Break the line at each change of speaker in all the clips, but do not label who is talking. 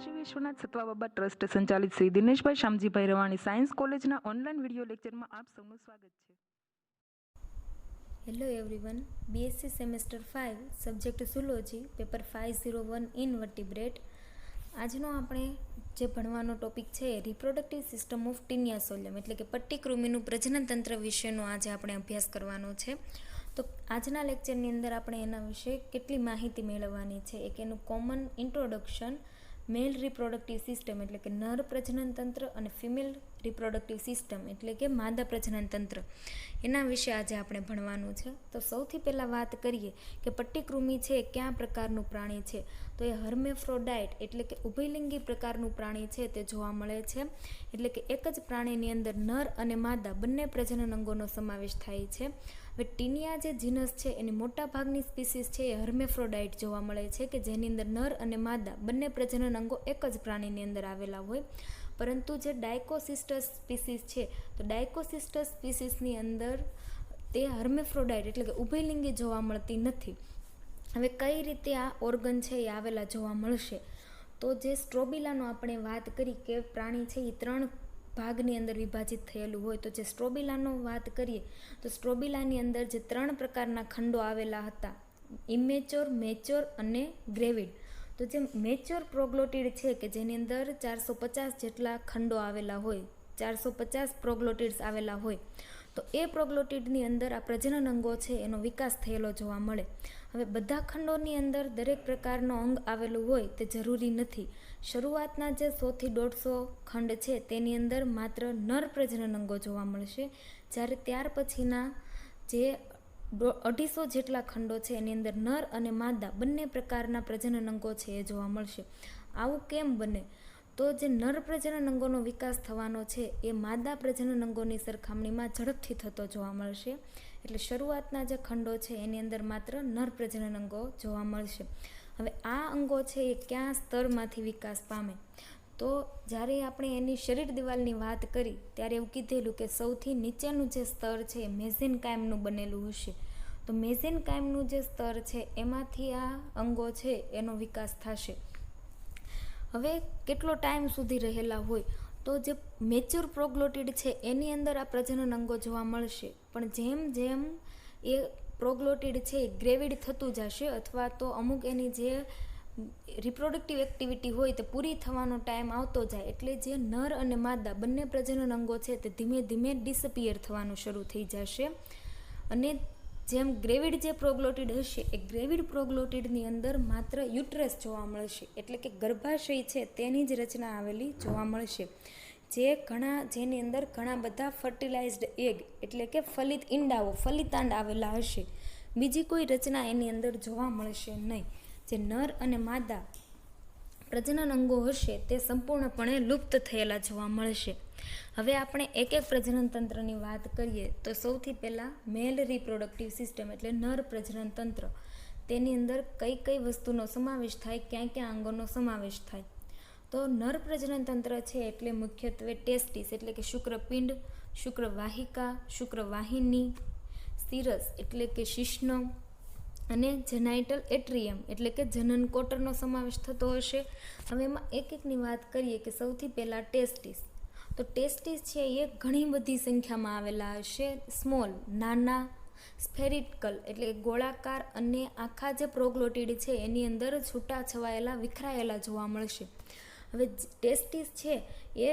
Kashi Vishwanath સત્વાબાબા trust સંચાલિત Shri Dineshbhai Shamjibhai Ravani science કોલેજના online video લેક્ચરમાં આપ સૌનું સ્વાગત છે.
Hello everyone, BSc Semester 5, Subject Zoology, Paper 501 Invertebrate. આજનો આપણે જે ભણવાનો ટોપિક છે રિપ્રોડક્ટિવ સિસ્ટમ ઓફ ટીનિયાસોલિયમ એટલે કે પટ્ટીકૃમિનું પ્રજનન તંત્ર વિશેનો આજે આપણે અભ્યાસ કરવાનો છે. તો આજના લેક્ચરની અંદર આપણે એના વિશે કેટલી માહિતી મેળવવાની છે. એક એનું કોમન ઇન્ટ્રોડક્શન, મેલ રિપ્રોડક્ટિવ સિસ્ટમ એટલે કે નર પ્રજનન તંત્ર અને ફિમેલ રિપ્રોડક્ટિવ સિસ્ટમ એટલે કે માદા પ્રજનન તંત્ર, એના વિશે આજે આપણે ભણવાનું છે. તો સૌથી પહેલાં વાત કરીએ કે પટ્ટીકૃમિ છે એ કયા પ્રકારનું પ્રાણી છે. તો એ હર્મેફ્રોડાઇટ એટલે કે ઉભયલિંગી પ્રકારનું પ્રાણી છે તે જોવા મળે છે. એટલે કે એક જ પ્રાણીની અંદર નર અને માદા બંને પ્રજનન અંગોનો સમાવેશ થાય છે. હવે ટીનિયા જે જીનસ છે એની મોટા ભાગની સ્પીસીસ છે એ હર્મેફ્રોડાઇટ જોવા મળે છે કે જેની અંદર નર અને માદા બંને પ્રજનન અંગો એક જ પ્રાણીની અંદર આવેલા હોય. પરંતુ જે ડાયકોસિસ્ટસ સ્પીસીસ છે તો ડાયકોસિસ્ટસ સ્પીસીસની અંદર તે હર્મેફ્રોડાઇટ એટલે કે ઉભયલિંગી જોવા મળતી નથી. હવે કઈ રીતે આ ઓર્ગન છે એ આવેલા જોવા મળશે? તો જે સ્ટ્રોબિલાનો આપણે વાત કરી કે પ્રાણી છે એ 3 ભાગની અંદર વિભાજિત થયેલું હોય, તો જે સ્ટ્રોબિલાનો વાત કરીએ તો સ્ટ્રોબિલાની અંદર જે 3 પ્રકારના ખંડો આવેલા હતા, ઇમેચ્યોર, મેચ્યોર અને ગ્રેવિડ. તો જે મેચ્યોર પ્રોગ્લોટિડ છે કે જેની અંદર 450 જેટલા ખંડો આવેલા હોય, 450 પ્રોગ્લોટિડ્સ આવેલા હોય, તો એ પ્રોગ્લોટિડની અંદર આ પ્રજનન અંગો છે એનો વિકાસ થયેલો જોવા મળે. હવે બધા ખંડોની અંદર દરેક પ્રકારનો અંગ આવેલું હોય તે જરૂરી નથી. શરૂઆતના જે 100 થી 150 ખંડ છે તેની અંદર માત્ર નર પ્રજનન અંગો જોવા મળશે, જ્યારે ત્યાર પછીના જે 250 જેટલા ખંડો છે એની અંદર નર અને માદા બંને પ્રકારના પ્રજનન અંગો છે એ જોવા મળશે. આવું કેમ બને? તો જે નર પ્રજનન અંગોનો વિકાસ થવાનો છે એ માદા પ્રજનન અંગોની સરખામણીમાં ઝડપથી થતો જોવા મળશે. એટલે શરૂઆતના જે ખંડો છે એની અંદર માત્ર નર પ્રજનન અંગો જોવા મળશે. હવે આ અંગો છે એ કયા સ્તરમાંથી વિકાસ પામે? તો જ્યારે આપણે એની શરીર દિવાલની વાત કરી ત્યારે એવું કીધેલું કે સૌથી નીચેનું જે સ્તર છે એ મેઝેનકાઇમનું બનેલું હશે. તો મેઝેનકાઇમનું જે સ્તર છે એમાંથી આ અંગો છે એનો વિકાસ થશે. હવે કેટલો ટાઈમ સુધી રહેલા હોય? તો જે મેચ્યોર પ્રોગ્લોટિડ છે એની અંદર આ પ્રજનન અંગો જોવા મળશે, પણ જેમ જેમ એ પ્રોગ્લોટિડ છે એ ગ્રેવિડ થતું જશે અથવા તો અમુક એની જે રિપ્રોડક્ટિવ એક્ટિવિટી હોય તે પૂરી થવાનો ટાઈમ આવતો જાય એટલે જે નર અને માદા બંને પ્રજનન અંગો છે તે ધીમે ધીમે ડિસઅપિયર થવાનું શરૂ થઈ જશે. અને જેમ ગ્રેવિડ જે પ્રોગ્લોટિડ હશે એ ગ્રેવિડ પ્રોગ્લોટિડની અંદર માત્ર યુટ્રસ જોવા મળશે, એટલે કે ગર્ભાશય છે તેની જ રચના આવેલી જોવા મળશે, જેની અંદર ઘણા બધા ફર્ટિલાઇઝ્ડ એગ એટલે કે ફલિત ઈંડાઓ, ફલિતાંડ આવેલા હશે. બીજી કોઈ રચના એની અંદર જોવા મળશે નહીં. જે નર અને માદા પ્રજનન અંગો હશે તે સંપૂર્ણપણે લુપ્ત થયેલા જોવા મળશે. હવે આપણે એક એક પ્રજનન તંત્રની વાત કરીએ તો સૌથી પહેલાં મેલ રિપ્રોડક્ટિવ સિસ્ટમ એટલે નર પ્રજનન તંત્ર. તેની અંદર કઈ કઈ વસ્તુનો સમાવેશ થાય, ક્યાં ક્યાં અંગોનો સમાવેશ થાય? તો નર પ્રજનન તંત્ર છે એટલે મુખ્યત્વે ટેસ્ટિસ એટલે કે શુક્રપિંડ, શુક્રવાહિકા, શુક્રવાહિની, સિરસ એટલે કે શિશ્ન અને જેનાઇટલ એટ્રિયમ એટલે કે જનન કોટરનો સમાવેશ થતો હશે. હવે એમાં એક એકની વાત કરીએ કે સૌથી પહેલાં ટેસ્ટિસ. તો ટેસ્ટિસ છે એ ઘણી બધી સંખ્યામાં આવેલા હશે. સ્મોલ નાના, સ્ફેરિકલ એટલે ગોળાકાર અને આખા જે પ્રોગ્લોટિડ છે એની અંદર છૂટા છવાયેલા વિખરાયેલા જોવા મળશે. હવે ટેસ્ટિસ છે એ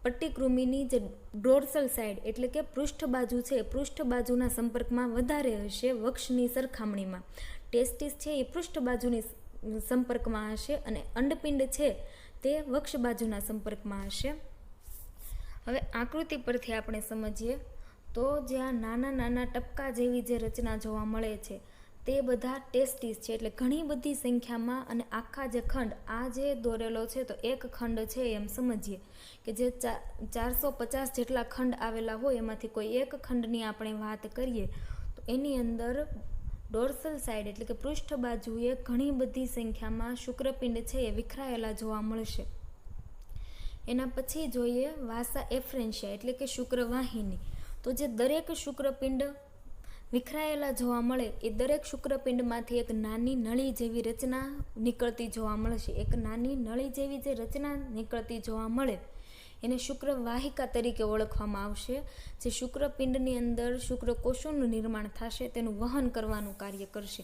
પટ્ટીકૃમિની જે ડોર્સલ સાઇડ એટલે કે પૃષ્ઠ બાજુ છે પૃષ્ઠ બાજુના સંપર્કમાં વધારે હશે વક્ષની સરખામણીમાં. ટેસ્ટિસ છે એ પૃષ્ઠ બાજુની સંપર્કમાં હશે અને અંડપિંડ છે તે વક્ષ બાજુના સંપર્કમાં હશે. હવે આકૃતિ પરથી આપણે સમજીએ તો જે આ નાના નાના ટપકા જેવી જે રચના જોવા મળે છે તે બધા ટેસ્ટિસ છે, એટલે ઘણી બધી સંખ્યામાં. અને આખા જે ખંડ આ જે દોરેલો છે તો એક ખંડ છે એમ સમજીએ કે જે 450 જેટલા ખંડ આવેલા હોય એમાંથી કોઈ એક ખંડની આપણે વાત કરીએ તો એની અંદર ડોર્સલ સાઇડ એટલે કે પૃષ્ઠ બાજુએ ઘણી બધી સંખ્યામાં શુક્રપિંડ છે એ વિખરાયેલા જોવા મળશે. એના પછી જોઈએ વાસા એફ્રેન્શિયા એટલે કે શુક્રવાહિની. તો જે દરેક શુક્રપિંડ વિખરાયેલા જોવા મળે એ દરેક શુક્રપિંડમાંથી એક નાની નળી જેવી રચના નીકળતી જોવા મળશે. એક નાની નળી જેવી જે રચના નીકળતી જોવા મળે એને શુક્રવાહિકા તરીકે ઓળખવામાં આવશે, જે શુક્રપિંડની અંદર શુક્રકોષોનું નિર્માણ થશે તેનું વહન કરવાનું કાર્ય કરશે.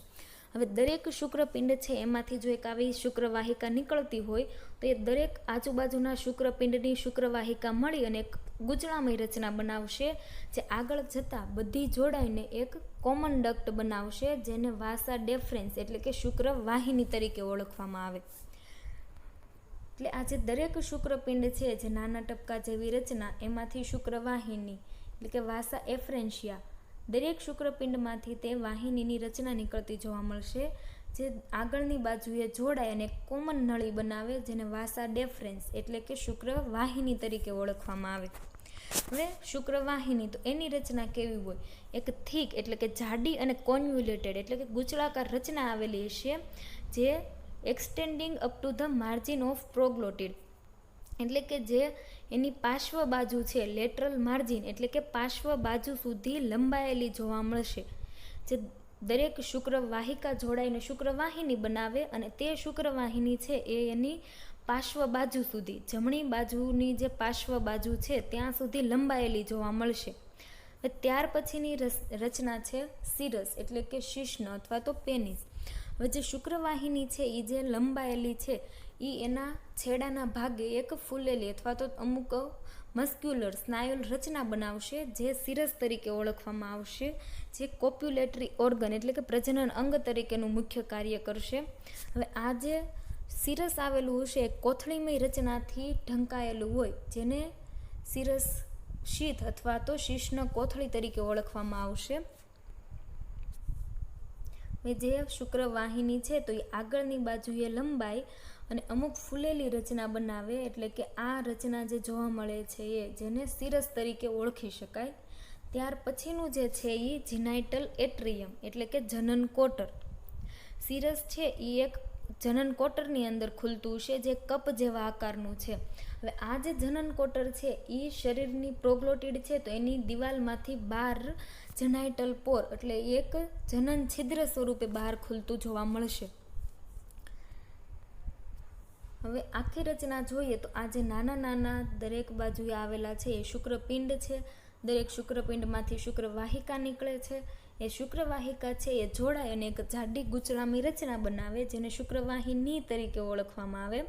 હવે દરેક શુક્રપિંડ છે એમાંથી જો એક આવી શુક્રવાહિકા નીકળતી હોય તો એ દરેક આજુબાજુના શુક્રપિંડની શુક્રવાહિકા મળી અને એક ગૂંચળામય રચના બનાવશે, જે આગળ જતાં બધી જોડાઈને એક કોમન ડક્ટ બનાવશે, જેને વાસા ડેફરન્સ એટલે કે શુક્રવાહિની તરીકે ઓળખવામાં આવે. એટલે આ જે દરેક શુક્રપિંડ છે જે નાના ટપકા જેવી રચના એમાંથી શુક્રવાહિની એટલે કે વાસા એફરેન્શિયા દરેક શુક્રપિંડમાંથી તે વાહિનીની રચના નીકળતી જોવા મળશે, જે આગળની બાજુએ જોડાય અને કોમન નળી બનાવે, જેને વાસા ડેફરન્સ એટલે કે શુક્રવાહિની તરીકે ઓળખવામાં આવે. હવે શુક્રવાહિની તો એની રચના કેવી હોય? એક થીક એટલે કે જાડી અને કોન્વ્યુલેટેડ એટલે કે ગૂંચળાકાર રચના આવેલી હશે, જે extending up to the margin of proglottid એટલે કે જે એની પાર્શ્વ બાજુ છે, લેટરલ માર્જિન એટલે કે પાર્શ્વ બાજુ સુધી લંબાયેલી જોવા મળશે, જે દરેક શુક્રવાહિકા જોડાઈને શુક્રવાહિની બનાવે અને તે શુક્રવાહિની છે એ એની પાર્શ્વ બાજુ સુધી, જમણી બાજુની જે પાર્શ્વ બાજુ છે ત્યાં સુધી લંબાયેલી જોવા મળશે. ત્યાર પછીની રચના છે સિરસ એટલે કે શિશ્ન અથવા તો પેનિસ. હવે જે શુક્રવાહિની છે એ જે લંબાયેલી છે એ એના છેડાના ભાગે એક ફૂલેલી અથવા તો અમુક મસ્ક્યુલર સ્નાયુલ રચના બનાવશે, જે સિરસ તરીકે ઓળખવામાં આવશે, જે કોપ્યુલેટરી ઓર્ગન એટલે કે પ્રજનન અંગ તરીકેનું મુખ્ય કાર્ય કરશે. હવે આ જે સિરસ આવેલું હશે એ કોથળીમય રચનાથી ઢંકાયેલું હોય, જેને સિરસ શીથ અથવા તો શિશ્ન કોથળી તરીકે ઓળખવામાં આવશે. જે શુક્રવાહિની છે તો એ આગળની બાજુએ લંબાઈ અને અમુક ફૂલેલી રચના બનાવે, એટલે કે આ રચના જે જોવા મળે છે એ જેને સિરસ તરીકે ઓળખી શકાય. ત્યાર પછીનું જે છે એ જીનાઇટલ એટ્રિયમ એટલે કે જનન કોટર. સિરસ છે એ એક જનન કોટરની અંદર ખુલતું છે, જે કપ જેવા આકારનું છે. હવે આ જે જનન કોટર છે એ શરીરની પ્રોગ્લોટિડ છે તો એની દિવાલમાંથી બહાર જનાઇટલ પોર એટલે એક જનન છિદ્ર સ્વરૂપે બહાર ખુલતું જોવા મળશે. હવે આખી રચના જોઈએ તો આ જે નાના નાના દરેક બાજુએ આવેલા છે એ શુક્રપિંડ છે. દરેક શુક્રપિંડમાંથી શુક્રવાહિકા નીકળે છે. એ શુક્રવાહિકા છે એ જોડાય અને એક જાડી ગૂંચળામી રચના બનાવે, જેને શુક્રવાહિની તરીકે ઓળખવામાં આવે.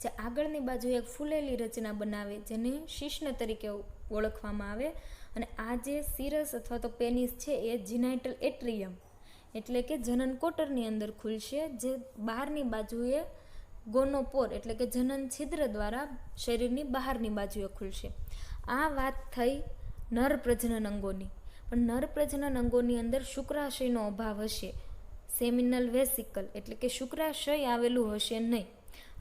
જે આગળની બાજુ એક ફૂલેલી રચના બનાવે, જેને શિશ્ન તરીકે ઓળખવામાં આવે. અને આ જે સિરસ અથવા તો પેનિસ છે એ જીનાઇટલ એટ્રિયમ એટલે કે જનન કોટરની અંદર ખુલશે, જે બહારની બાજુએ ગોનોપોર એટલે કે જનન છિદ્ર દ્વારા શરીરની બહારની બાજુએ ખુલશે. આ વાત થઈ નર પ્રજનન અંગોની. પણ નર પ્રજનન અંગોની અંદર શુક્રાશયનો અભાવ હશે, સેમિનલ વેસિકલ એટલે કે શુક્રાશય આવેલું હશે નહીં.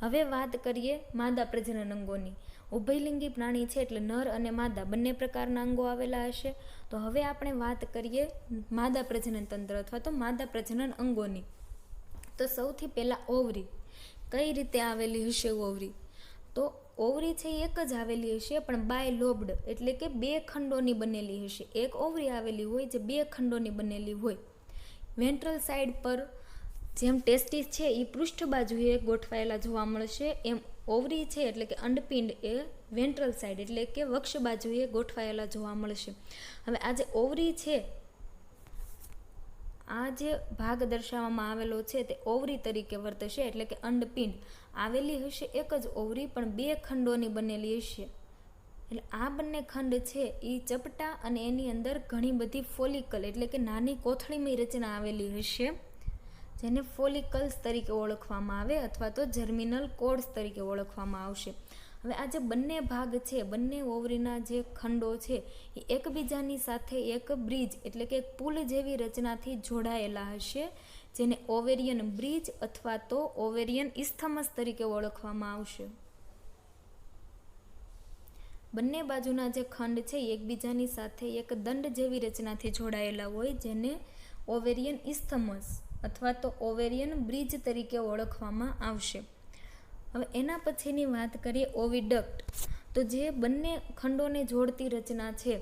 હવે વાત કરીએ માદા પ્રજનન અંગોની. ઉભયલિંગી પ્રાણી છે એટલે નર અને માદા બંને પ્રકારના અંગો આવેલા હશે. તો હવે આપણે વાત કરીએ માદા પ્રજનન તંત્ર અથવા તો માદા પ્રજનન અંગોની. તો સૌથી પહેલાં ઓવરી. કઈ રીતે આવેલી હશે ઓવરી? તો ઓવરી છે એક જ આવેલી હશે, પણ બાય લોબ્ડ એટલે કે બે ખંડોની બનેલી હશે. એક ઓવરી આવેલી હોય જે બે ખંડોની બનેલી હોય. વેન્ટ્રલ સાઈડ પર જેમ ટેસ્ટિસ છે એ પૃષ્ઠ બાજુએ ગોઠવાયેલા જોવા મળશે, એમ ઓવરી છે એટલે કે અંડપિંડ એ વેન્ટ્રલ સાઈડ એટલે કે વક્ષ બાજુએ ગોઠવાયેલા જોવા મળશે. હવે આ જે ઓવરી છે, આ જે ભાગ દર્શાવવામાં આવેલો છે તે ઓવરી તરીકે વર્તશે, એટલે કે અંડપિંડ આવેલી હશે એક જ ઓવરી પણ બે ખંડોની બનેલી હશે. એટલે આ બંને ખંડ છે એ ચપટા અને એની અંદર ઘણી બધી ફોલિકલ એટલે કે નાની કોથળીમય રચના આવેલી હશે, જેને ફોલિકલ્સ તરીકે ઓળખવામાં આવે અથવા તો જર્મિનલ કોડ્સ તરીકે ઓળખવામાં આવશે. હવે આ જે બંને ભાગ છે, બંને ઓવરીના જે ખંડો છે એ એકબીજાની સાથે એક બ્રિજ એટલે કે પુલ જેવી રચનાથી જોડાયેલા હશે, જેને ઓવેરિયન બ્રિજ અથવા તો ઓવેરિયન ઇસ્થમસ તરીકે ઓળખવામાં આવશે. બંને બાજુના જે ખંડ છે એ એકબીજાની સાથે એક દંડ જેવી રચનાથી જોડાયેલા હોય, જેને ઓવેરિયન ઇસ્થમસ અથવા તો ઓવેરિયન બ્રિજ તરીકે ઓળખવામાં આવશે. હવે એના પછીની વાત કરીએ ઓવિડક્ટ. તો જે બંને ખંડોને જોડતી રચના છે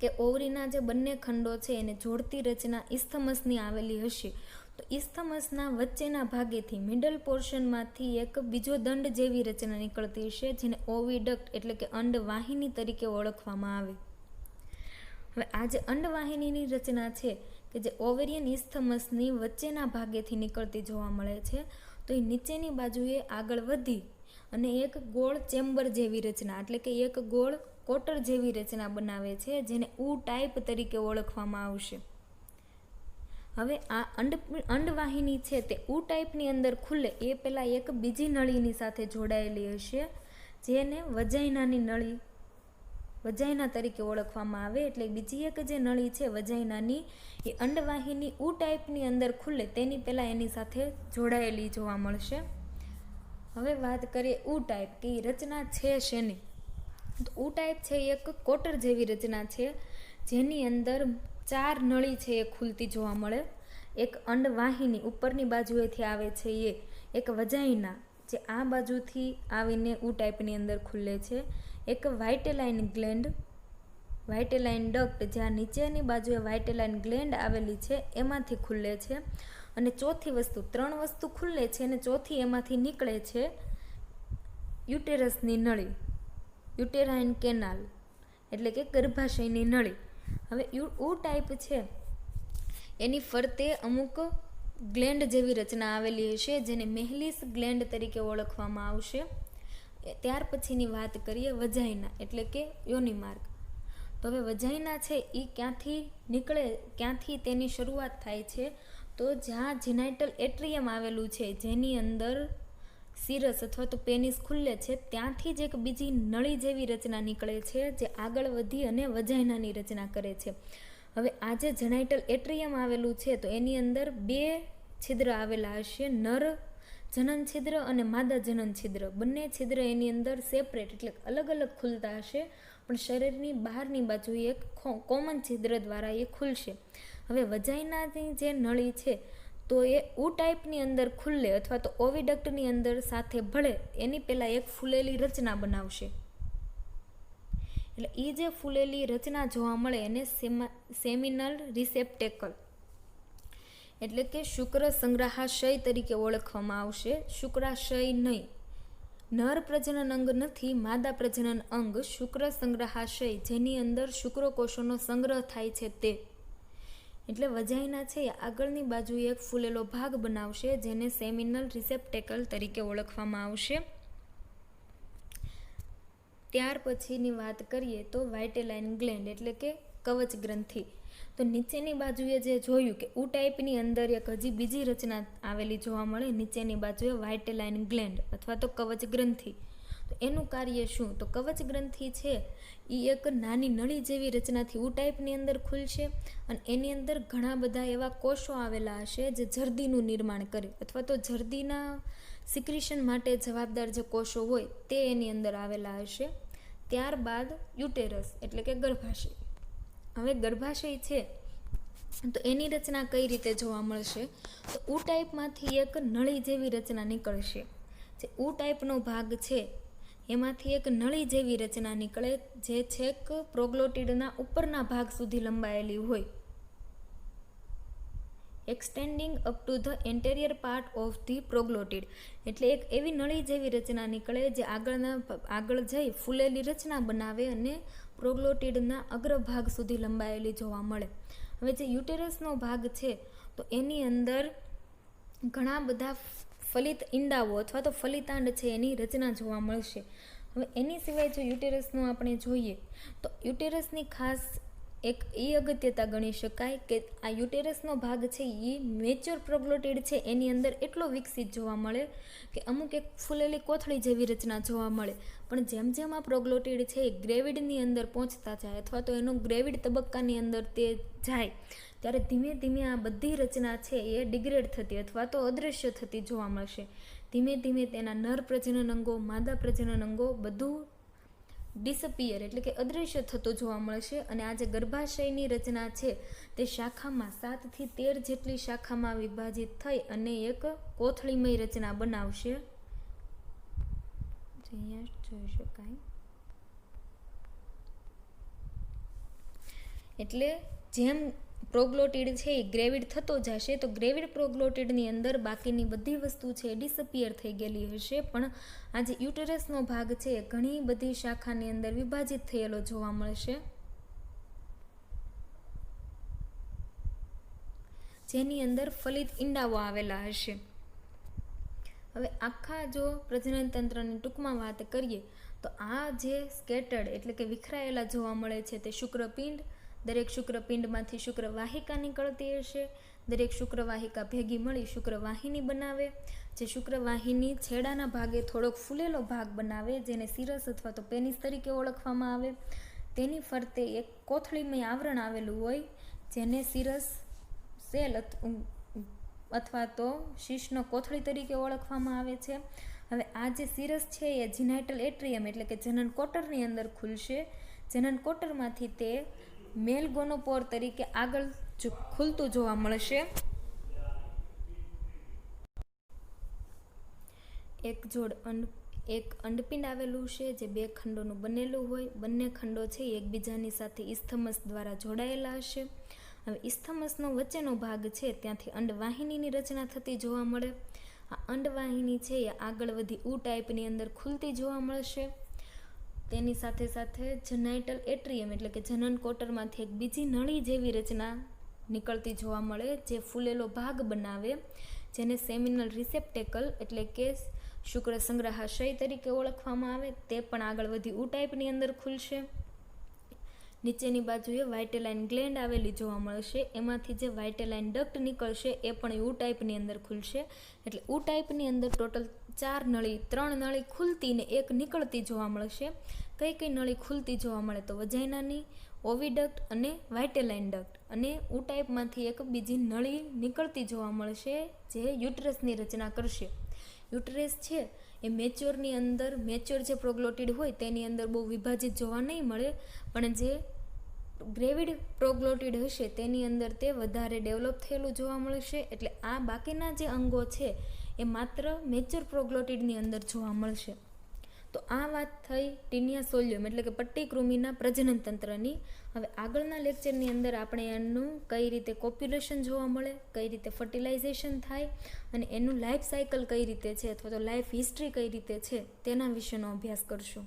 કે ઓવરીના જે બંને ખંડો છે એને જોડતી રચના ઇસ્થમસની આવેલી હશે, તો ઇસ્થમસના વચ્ચેના ભાગેથી મિડલ પોર્શનમાંથી એક બીજો દંડ જેવી રચના નીકળતી હશે, જેને ઓવિડક્ટ એટલે કે અંડવાહિની તરીકે ઓળખવામાં આવે. હવે આ જે અંડવાહિનીની રચના છે કે જે ઓવેરિયન ઇસ્થમસની વચ્ચેના ભાગેથી નીકળતી જોવા મળે છે, તો એ નીચેની બાજુએ આગળ વધી અને એક ગોળ ચેમ્બર જેવી રચના એટલે કે એક ગોળ કોટર જેવી રચના બનાવે છે, જેને ઉ ટાઈપ તરીકે ઓળખવામાં આવશે. હવે આ અંડવાહિની છે તે ઉ ટાઈપની અંદર ખુલે એ પહેલાં એક બીજી નળીની સાથે જોડાયેલી હશે, જેને વજાઇનાની નળી વજાઇના તરીકે ઓળખવામાં આવે. એટલે બીજી એક જે નળી છે વજાઇનાની એ અંડવાહિની ઉ ટાઈપની અંદર ખુલે તેની પહેલાં એની સાથે જોડાયેલી જોવા મળશે. હવે વાત કરીએ ઉ ટાઈપ કે એ રચના છે શેની, તો ઉ ટાઈપ છે એક કોટર જેવી રચના છે, જેની અંદર 4 નળી છે એ ખુલતી જોવા મળે. એક અંડવાહિની ઉપરની બાજુએથી આવે છે, એક વજાઇના જે આ બાજુથી આવીને ઉ ટાઈપની અંદર ખુલે છે, એક વાઇટેલાઇન ગ્લેન્ડ વાઇટેલાઇન ડક્ટ જ્યાં નીચેની બાજુએ વાઇટેલાઇન ગ્લેન્ડ આવેલી છે એમાંથી ખુલે છે, અને ચોથી વસ્તુ 3 વસ્તુ ખુલે છે અને ચોથી એમાંથી નીકળે છે યુટેરસની નળી, યુટેરાઇન કેનાલ એટલે કે ગર્ભાશયની નળી. હવે ઉ ટાઈપ છે એની ફરતે અમુક ગ્લેન્ડ જેવી રચના આવેલી હશે, જેને મેહલીસ ગ્લેન્ડ તરીકે ઓળખવામાં આવશે. ત્યાર પછીની વાત કરીએ વજાઇના એટલે કે યોનિમાર્ગ. તો હવે વજાઇના છે એ ક્યાંથી નીકળે, ક્યાંથી તેની શરૂઆત થાય છે, તો જ્યાં જીનાઇટલ એટ્રિયમ આવેલું છે જેની અંદર સિરસ અથવા તો પેનિસ ખુલે છે, ત્યાંથી જ એક બીજી નળી જેવી રચના નીકળે છે જે આગળ વધી અને વજાઇનાની રચના કરે છે. હવે આ જે જીનાઇટલ એટ્રિયમ આવેલું છે તો એની અંદર 2 છિદ્ર આવેલા હશે, નર જનન છિદ્ર અને માદા જનન છિદ્ર. બંને છિદ્ર એની અંદર સેપરેટ એટલે અલગ અલગ ખુલતા હશે, પણ શરીરની બહારની બાજુ એક કોમન છિદ્ર દ્વારા એ ખુલશે. હવે વજાઇનાની જે નળી છે તો એ ઉ ટાઈપની અંદર ખુલ્લે અથવા તો ઓવિડક્ટની અંદર સાથે ભળે એની પહેલાં એક ફૂલેલી રચના બનાવશે. એટલે એ જે ફૂલેલી રચના જોવા મળે એને સેમિનલ રિસેપ્ટેકલ એટલે કે શુક્ર સંગ્રહાશય તરીકે ઓળખવામાં આવશે. શુક્રાશય નહીં, નર પ્રજનન અંગ નથી, માદા પ્રજનન અંગ શુક્ર સંગ્રહાશય જેની અંદર શુક્રકોષોનો સંગ્રહ થાય છે તે. એટલે વજાઇના છે એ આગળની બાજુએ એક ફૂલેલો ભાગ બનાવશે જેને સેમિનલ રિસેપ્ટેકલ તરીકે ઓળખવામાં આવશે. ત્યાર પછીની વાત કરીએ તો વાઇટેલાઇન ગ્લેન્ડ એટલે કે કવચ ગ્રંથિ. તો નીચેની બાજુએ જે જોયું કે ઉ ટાઈપની અંદર એક હજી બીજી રચના આવેલી જોવા મળે, નીચેની બાજુએ વાઇટેલાઇન ગ્લેન્ડ અથવા તો કવચ ગ્રંથિ. તો એનું કાર્ય શું, તો કવચ ગ્રંથિ છે એ એક નાની નળી જેવી રચનાથી ઉ ટાઈપની અંદર ખુલશે અને એની અંદર ઘણા બધા એવા કોષો આવેલા હશે જે જરદીનું નિર્માણ કરે અથવા તો જરદીના સિક્રિશન માટે જવાબદાર જે કોષો હોય તે એની અંદર આવેલા હશે. ત્યારબાદ યુટેરસ એટલે કે ગર્ભાશય. હવે ગર્ભાશય છે તો એની રચના કઈ રીતે જોવા મળશે, તો ઉ ટાઈપમાંથી એક નળી જેવી રચના નીકળશે. જે ઉ ટાઈપનો ભાગ છે એમાંથી એક નળી જેવી રચના નીકળે જે છેક પ્રોગ્લોટિડના ઉપરના ભાગ સુધી લંબાયેલી હોય, extending up to the anterior part of the proglottid. એટલે એક એવી નળી જેવી રચના નીકળે જે આગળ જઈ ફૂલેલી રચના બનાવે અને પ્રોગ્લોટિડના અગ્રભાગ સુધી લંબાયેલી જોવા મળે. હવે જે યુટેરસનો ભાગ છે તો એની અંદર ઘણા બધા ફલિત ઈંડાઓ અથવા તો ફલિતાંડ છે એની રચના જોવા મળશે. હવે એની સિવાય જો યુટેરસનું આપણે જોઈએ તો યુટેરસની ખાસ એક એ અગત્યતા ગણી શકાય કે આ યુટેરસનો ભાગ છે એ મેચ્યોર પ્રોગ્લોટિડ છે એની અંદર એટલો વિકસિત જોવા મળે કે અમુક એક ફૂલેલી કોથળી જેવી રચના જોવા મળે, પણ જેમ જેમ આ પ્રોગ્લોટિડ છે એ ગ્રેવિડની અંદર પહોંચતા જાય અથવા તો એનો ગ્રેવિડ તબક્કાની અંદર તે જાય ત્યારે ધીમે ધીમે આ બધી રચના છે એ ડિગ્રેડ થતી અથવા તો અદૃશ્ય થતી જોવા મળશે. ધીમે ધીમે તેના નર પ્રજનન અંગો, માદા પ્રજનન અંગો બધું ડિસપિયર એટલે કે અદૃશ્ય થતું જોવા મળશે. અને આ જે ગર્ભાશયની રચના છે તે શાખામાં 7 થી 13 જેટલી શાખામાં વિભાજિત થઈ અને એક કોથળીમય રચના બનાવશે. જોઈ શકાય. એટલે જેમ પ્રોગ્લોટિડ છે એ ગ્રેવિડ થતો જશે તો ગ્રેવિડ પ્રોગ્લોટિડની અંદર બાકીની બધી વસ્તુ છે એ ડિસઅપિયર થઈ ગયેલી હશે, પણ આ જે યુટેરસનો ભાગ છે એ ઘણી બધી શાખાની અંદર વિભાજિત થયેલો જોવા મળશે, જેની અંદર ફલિત ઈંડાઓ આવેલા હશે. હવે આખા જો પ્રજનન તંત્રની ટૂંકમાં વાત કરીએ તો આ જે સ્કેટર્ડ એટલે કે વિખરાયેલા જોવા મળે છે તે શુક્રપિંડ, દરેક શુક્રપિંડમાંથી શુક્રવાહિકા નીકળતી હશે, દરેક શુક્રવાહિકા ભેગી મળી શુક્રવાહિની બનાવે, જે શુક્રવાહિની છેડાના ભાગે થોડોક ફૂલેલો ભાગ બનાવે જેને સિરસ અથવા તો પેનિસ તરીકે ઓળખવામાં આવે. તેની ફરતે એક કોથળીમય આવરણ આવેલું હોય જેને સિરસ સેલ અથવા તો શીશનો કોથળી તરીકે ઓળખવામાં આવે છે. હવે આ જે સિરસ છે એ જીનાઇટલ એટ્રિયમ એટલે કે જનન કોટરની અંદર ખુલશે. જનન કોટરમાંથી તે મેલ ગોનોપોર તરીકે આગળ ખુલતું જોવા મળશે. એક અંડપિંડ આવેલું છે જે 2 ખંડોનું બનેલું હોય. બંને ખંડો છે એ એકબીજાની સાથે ઇસ્થમસ દ્વારા જોડાયેલા હશે. હવે ઇસ્થમસનો વચ્ચેનો ભાગ છે ત્યાંથી અંડવાહિનીની રચના થતી જોવા મળે. આ અંડવાહિની છે એ આગળ વધી U ટાઈપની અંદર ખુલતી જોવા મળશે. તેની સાથે સાથે જનાઇટલ એટ્રિયમ એટલે કે જનન કોટરમાંથી એક બીજી નળી જેવી રચના નીકળતી જોવા મળે જે ફૂલેલો ભાગ બનાવે, જેને સેમિનલ રિસેપ્ટેકલ એટલે કે શુક્ર સંગ્રહાશય તરીકે ઓળખવામાં આવે. તે પણ આગળ વધી U ટાઈપની અંદર ખુલશે. નીચેની બાજુએ વાઇટેલાઇન ગ્લેન્ડ આવેલી જોવા મળશે. એમાંથી જે વાઇટેલાઇન ડક્ટ નીકળશે એ પણ U ટાઈપની અંદર ખુલશે. એટલે U ટાઈપની અંદર ટોટલ 4 નળી, 3 નળી ખુલતી ને 1 નીકળતી જોવા મળશે. કઈ નળી ખુલતી જોવા મળે તો વજાઇનાની, ઓવિડક્ટ અને વાઇટેલાઇન ડક્ટ, અને U ટાઈપમાંથી એક બીજી નળી નીકળતી જોવા મળશે જે યુટરસની રચના કરશે. યુટરસ છે એ મેચ્યોરની અંદર, મેચ્યોર જે પ્રોગ્લોટિડ હોય તેની અંદર બહુ વિભાજિત જોવા નહીં મળે, પણ જે ગ્રેવિડ પ્રોગ્લોટિડ હશે તેની અંદર તે વધારે ડેવલપ થયેલું જોવા મળશે. એટલે આ બાકીના જે અંગો છે એ માત્ર મેચ્યોર પ્રોગ્લોટિડની અંદર જોવા મળશે. તો આ વાત થઈ ટીનિયા સોલિયમ એટલે કે પટ્ટીકૃમિના પ્રજનન તંત્રની. હવે આગળના લેક્ચરની અંદર આપણે એનું કઈ રીતે કોપ્યુલેશન જોવા મળે, કઈ રીતે ફર્ટિલાઇઝેશન થાય અને એનું લાઈફ સાયકલ કઈ રીતે છે અથવા તો લાઈફ હિસ્ટ્રી કઈ રીતે છે તેના વિશેનો અભ્યાસ કરશું.